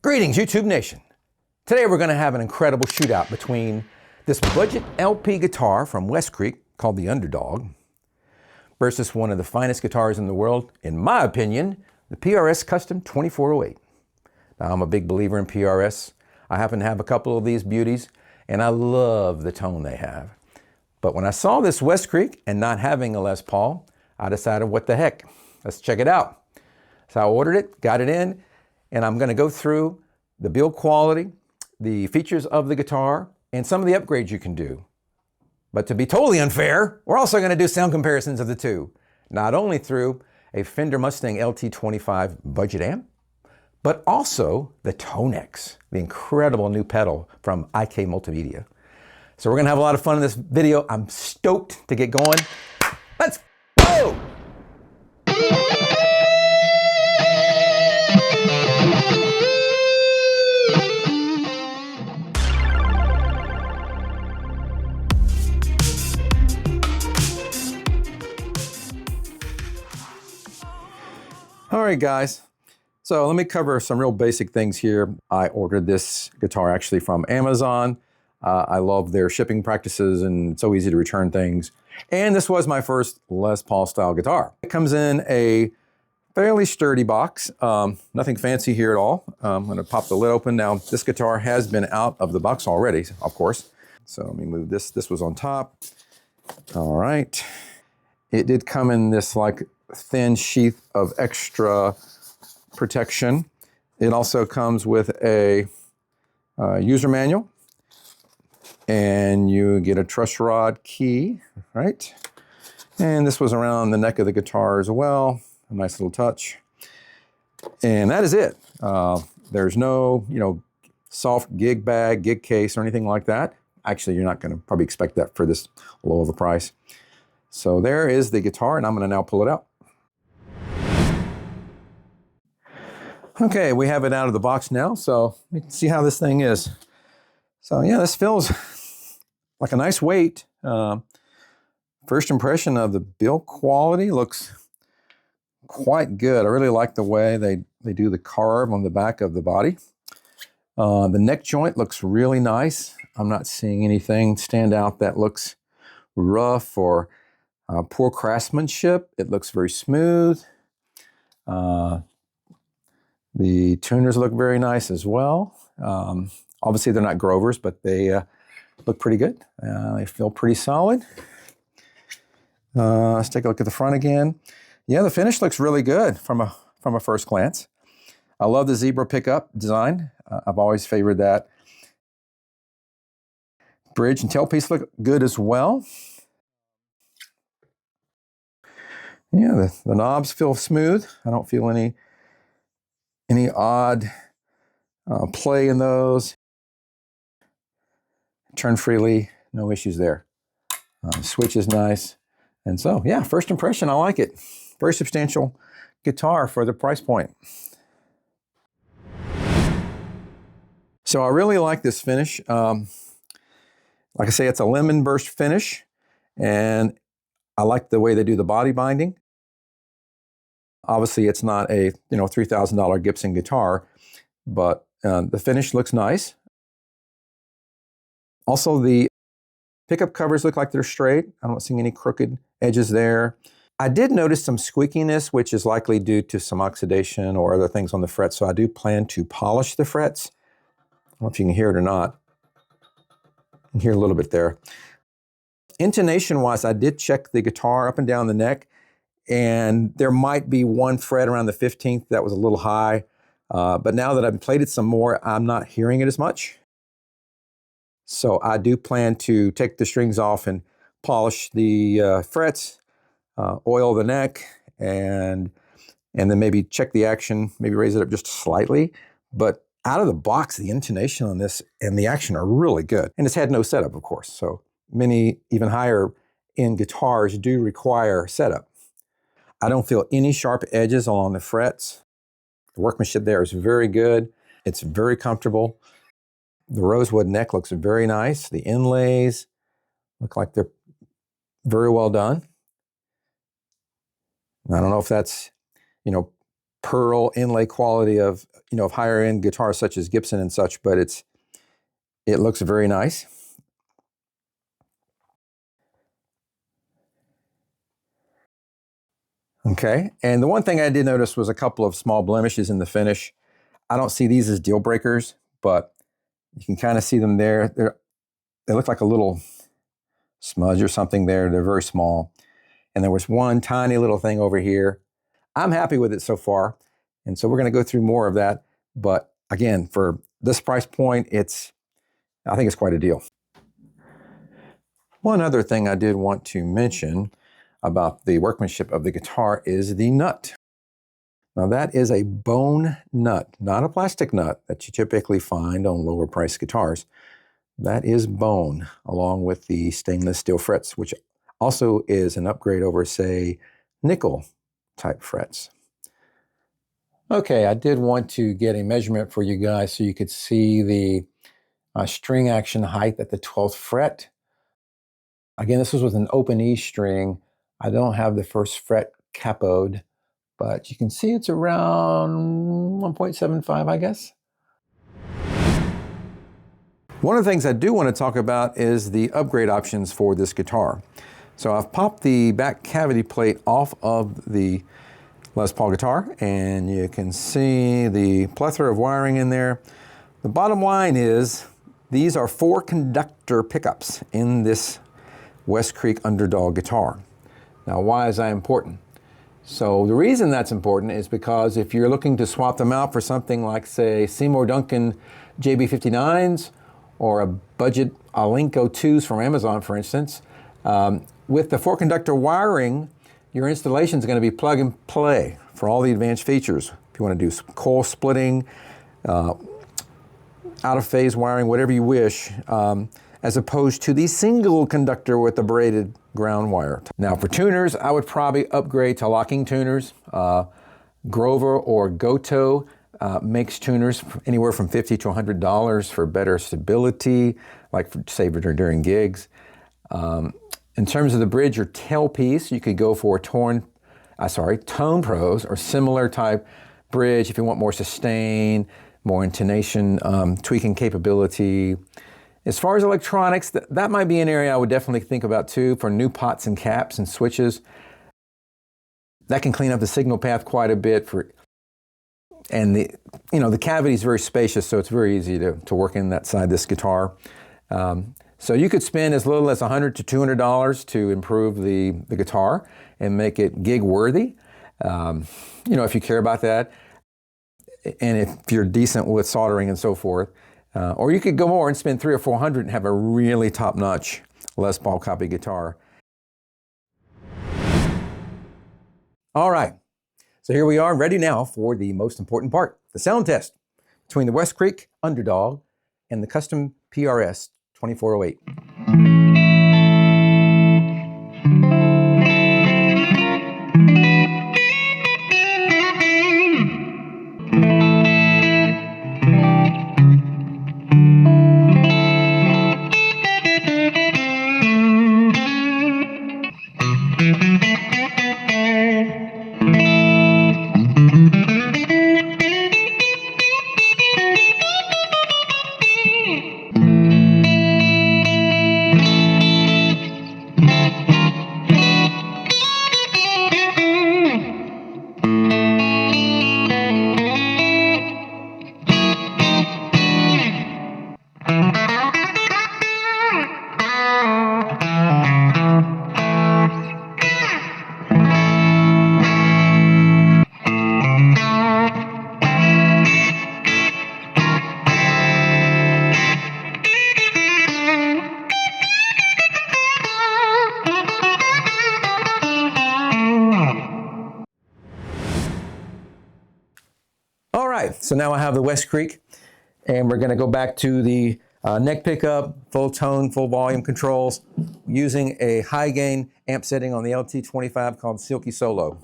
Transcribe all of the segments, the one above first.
Greetings, YouTube Nation. Today we're going to have an incredible shootout between this budget LP guitar from Westcreek called the Underdog versus one of the finest guitars in the world, in my opinion, the PRS Custom 2408. Now, I'm a big believer in PRS. I happen to have a couple of these beauties, and I love the tone they have. But when I saw this Westcreek and not having a Les Paul, I decided, what the heck, let's check it out. So I ordered it, got it in, and I'm going to go through the build quality, the features of the guitar, and some of the upgrades you can do. But to be totally unfair, we're also going to do sound comparisons of the two, not only through a Fender Mustang LT25 budget amp, but also the ToneX, the incredible new pedal from IK Multimedia. So we're going to have a lot of fun in this video. I'm stoked to get going. Let's go! All right, guys. So let me cover some real basic things here. I ordered this guitar actually from Amazon. I love their shipping practices and it's so easy to return things. And this was my first Les Paul style guitar. It comes in a fairly sturdy box, nothing fancy here at all. I'm gonna pop the lid open. Now, this guitar has been out of the box already, of course. So let me move this. This was on top. All right. It did come in this like thin sheath of extra protection. It also comes with a user manual. And you get a truss rod key, right? And this was around the neck of the guitar as well. A nice little touch. And that is it. There's no, soft gig bag, gig case, or anything like that. Actually, you're not gonna probably expect that for this low of a price. So there is the guitar, and I'm gonna now pull it out. Okay, we have it out of the box now, so we can see how this thing is. So yeah, this feels like a nice weight. First impression of the build quality looks quite good. I really like the way they do the carve on the back of the body. The neck joint looks really nice. I'm not seeing anything stand out that looks rough or poor craftsmanship. It looks very smooth. The tuners look very nice as well. Obviously, they're not Grovers, but they look pretty good. They feel pretty solid. Let's take a look at the front again. Yeah, the finish looks really good from a first glance. I love the zebra pickup design. I've always favored that. Bridge and tailpiece look good as well. Yeah, the knobs feel smooth. I don't feel any odd play in those. Turn freely, no issues there. Switch is nice. And so, yeah, first impression, I like it. Very substantial guitar for the price point. So I really like this finish. Like I say, it's a lemon burst finish, and I like the way they do the body binding. Obviously, it's not a $3,000 Gibson guitar, but the finish looks nice. Also, the pickup covers look like they're straight. I'm not seeing any crooked edges there. I did notice some squeakiness, which is likely due to some oxidation or other things on the frets, so I do plan to polish the frets. I don't know if you can hear it or not. You can hear a little bit there. Intonation-wise, I did check the guitar up and down the neck, and there might be one fret around the 15th that was a little high, but now that I've played it some more, I'm not hearing it as much. So I do plan to take the strings off and polish the frets, oil the neck, and then maybe check the action, maybe raise it up just slightly. But out of the box, the intonation on this and the action are really good. And it's had no setup, of course. So many even higher end guitars do require setup. I don't feel any sharp edges along the frets. The workmanship there is very good. It's very comfortable. The rosewood neck looks very nice. The inlays look like they're very well done. I don't know if that's, pearl inlay quality of, of higher end guitars such as Gibson and such, but it looks very nice. Okay, and the one thing I did notice was a couple of small blemishes in the finish. I don't see these as deal breakers, but you can kind of see them there. They look like a little smudge or something there. They're very small. And there was one tiny little thing over here. I'm happy with it so far. And so we're going to go through more of that. But again, for this price point, I think it's quite a deal. One other thing I did want to mention about the workmanship of the guitar is the nut. Now that is a bone nut, not a plastic nut that you typically find on lower priced guitars. That is bone, along with the stainless steel frets, which also is an upgrade over, say, nickel type frets. Okay, I did want to get a measurement for you guys so you could see the string action height at the 12th fret. Again, this was with an open E string. I don't have the first fret capoed, but you can see it's around 1.75, I guess. One of the things I do want to talk about is the upgrade options for this guitar. So I've popped the back cavity plate off of the Les Paul guitar, and you can see the plethora of wiring in there. The bottom line is these are 4 conductor pickups in this Westcreek Underdog guitar. Now, why is that important? So the reason that's important is because if you're looking to swap them out for something like, say, Seymour Duncan JB59s or a budget Alinco 2s from Amazon, for instance, with the 4 conductor wiring, your installation is going to be plug and play for all the advanced features. If you want to do coil splitting, out of phase wiring, whatever you wish, as opposed to the single conductor with the braided ground wire. Now for tuners, I would probably upgrade to locking tuners. Grover or Goto makes tuners anywhere from $50 to $100 for better stability, like say during gigs. In terms of the bridge or tailpiece, you could go for Tone Pros or similar type bridge if you want more sustain, more intonation, tweaking capability. As far as electronics, that might be an area I would definitely think about too for new pots and caps and switches. That can clean up the signal path quite a bit and the cavity is very spacious, so it's very easy to work in that side of this guitar. So you could spend as little as $100 to $200 to improve the guitar and make it gig worthy. If you care about that, and if you're decent with soldering and so forth. Or you could go more and spend $300 or $400 and have a really top-notch Les Paul copy guitar. All right, so here we are, ready now for the most important part, the sound test between the Westcreek Underdog and the custom PRS 2408. All right, so now I have the Westcreek, and we're going to go back to the neck pickup, full tone, full volume controls, using a high gain amp setting on the LT25 called Silky Solo.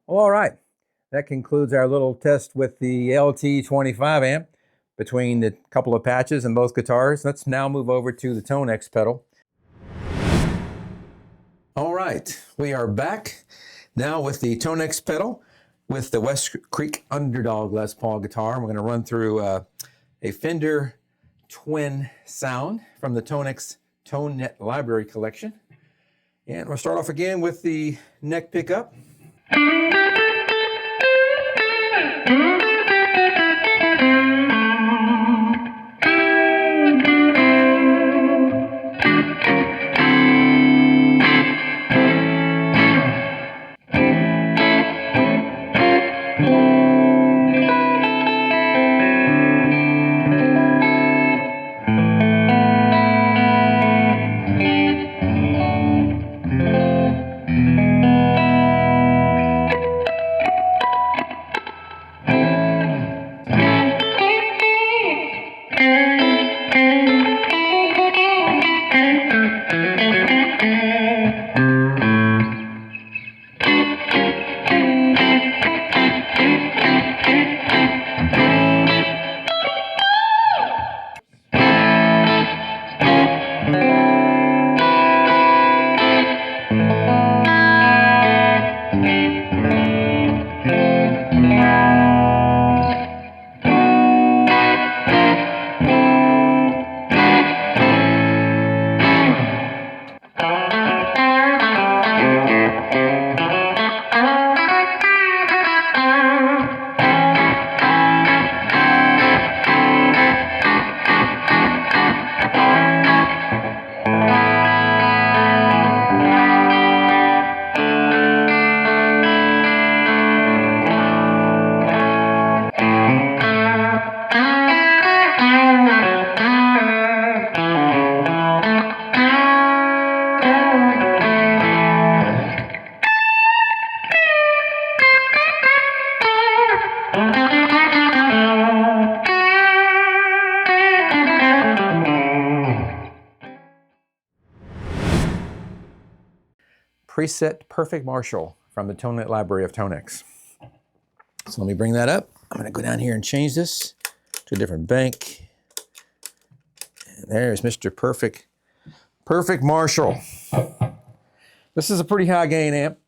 All right, that concludes our little test with the LT25 amp between the couple of patches in both guitars. Let's now move over to the ToneX pedal. All right, we are back now with the ToneX pedal with the Westcreek Underdog Les Paul guitar. We're going to run through a Fender Twin sound from the ToneX ToneNet library collection. And we'll start off again with the neck pickup. Preset Perfect Marshall from the ToneNet library of ToneX. So let me bring that up. I'm going to go down here and change this to a different bank. And there's Mr. Perfect Marshall. This is a pretty high gain amp.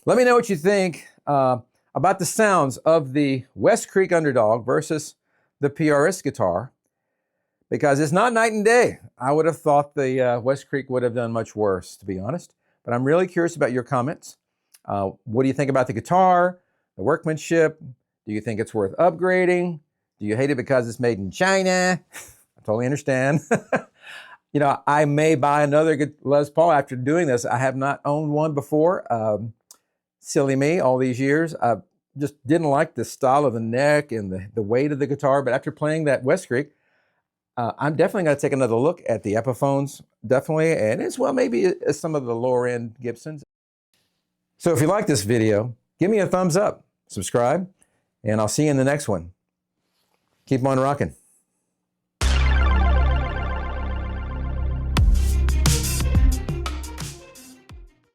Let me know what you think about the sounds of the Westcreek Underdog versus the PRS guitar, because it's not night and day. I would have thought the Westcreek would have done much worse, to be honest. But I'm really curious about your comments. What do you think about the guitar, the workmanship? Do you think it's worth upgrading? Do you hate it because it's made in China? I totally understand. You know, I may buy another Les Paul after doing this. I have not owned one before. Silly me, all these years. I just didn't like the style of the neck and the weight of the guitar. But after playing that Westcreek, I'm definitely going to take another look at the Epiphones, definitely, and as well maybe as some of the lower end Gibsons. So if you like this video, give me a thumbs up, subscribe, and I'll see you in the next one. Keep on rocking.